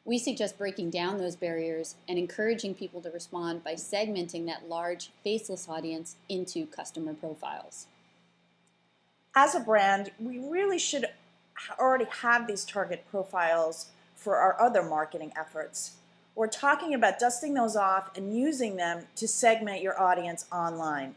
We suggest breaking down those barriers and encouraging people to respond by segmenting that large faceless audience into customer profiles. As a brand, we really should already have these target profiles for our other marketing efforts. We're talking about dusting those off and using them to segment your audience online.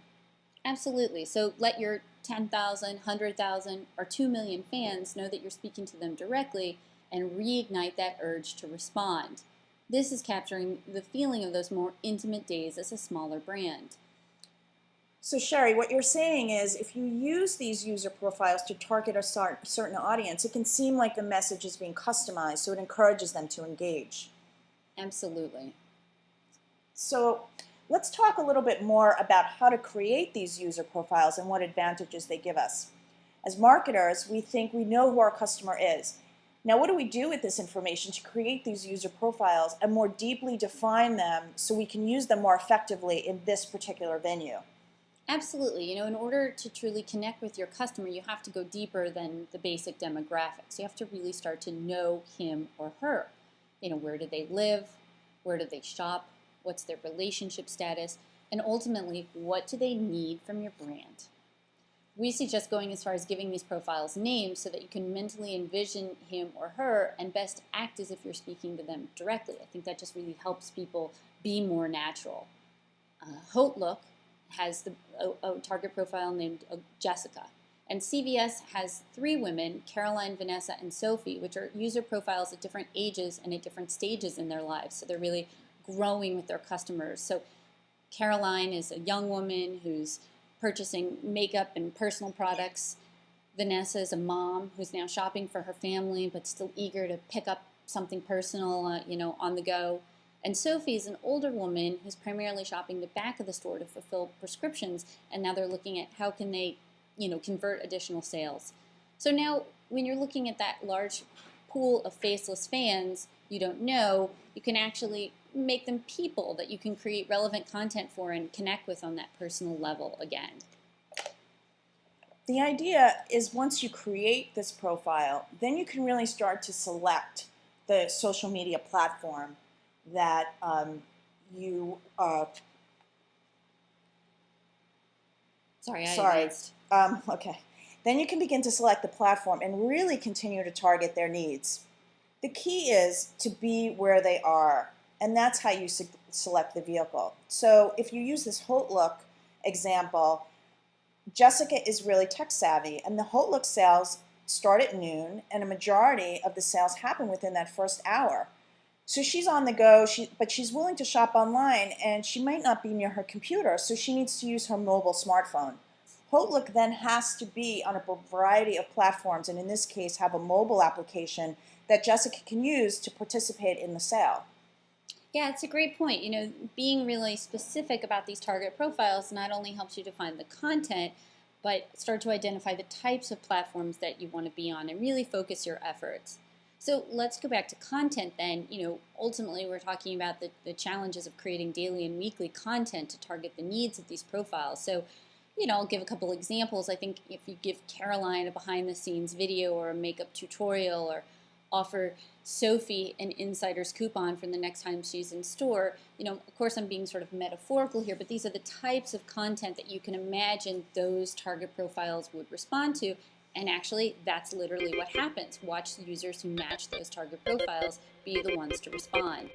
Absolutely. So let your 10,000, 100,000, or 2 million fans know that you're speaking to them directly and reignite that urge to respond. This is capturing the feeling of those more intimate days as a smaller brand. So Sherry, what you're saying is if you use these user profiles to target a certain audience, it can seem like the message is being customized, so it encourages them to engage. Absolutely. So let's talk a little bit more about how to create these user profiles and what advantages they give us. As marketers, we think we know who our customer is. Now, what do we do with this information to create these user profiles and more deeply define them so we can use them more effectively in this particular venue? Absolutely. In order to truly connect with your customer, you have to go deeper than the basic demographics. You have to really start to know him or her. Where do they live? Where do they shop? What's their relationship status? And ultimately, what do they need from your brand? We suggest going as far as giving these profiles names so that you can mentally envision him or her and best act as if you're speaking to them directly. I think that just really helps people be more natural. Hotlook has a target profile named Jessica. And CVS has 3 women, Caroline, Vanessa, and Sophie, which are user profiles at different ages and at different stages in their lives. So they're really growing with their customers. So Caroline is a young woman who's purchasing makeup and personal products. Vanessa is a mom who's now shopping for her family but still eager to pick up something personal, on the go. And Sophie is an older woman who's primarily shopping the back of the store to fulfill prescriptions, and now they're looking at how can they, convert additional sales. So now when you're looking at that large pool of faceless fans you don't know, you can actually make them people that you can create relevant content for and connect with on that personal level again. The idea is once you create this profile, then you can really start to select the social media platform that you Sorry. Okay. Then you can begin to select the platform and really continue to target their needs. The key is to be where they are, and that's how you select the vehicle. So if you use this Hotlook example, Jessica is really tech savvy, and the Hotlook sales start at noon, and a majority of the sales happen within that first hour. So she's on the go, but she's willing to shop online, and she might not be near her computer, so she needs to use her mobile smartphone. Hotlook then has to be on a variety of platforms, and in this case have a mobile application that Jessica can use to participate in the sale. Yeah, it's a great point. Being really specific about these target profiles not only helps you define the content, but start to identify the types of platforms that you want to be on and really focus your efforts. So let's go back to content then. Ultimately we're talking about the challenges of creating daily and weekly content to target the needs of these profiles. So, I'll give a couple examples. I think if you give Caroline a behind-the-scenes video or a makeup tutorial or offer Sophie an insider's coupon for the next time she's in store, of course I'm being sort of metaphorical here, but these are the types of content that you can imagine those target profiles would respond to. And actually, that's literally what happens. Watch the users who match those target profiles be the ones to respond.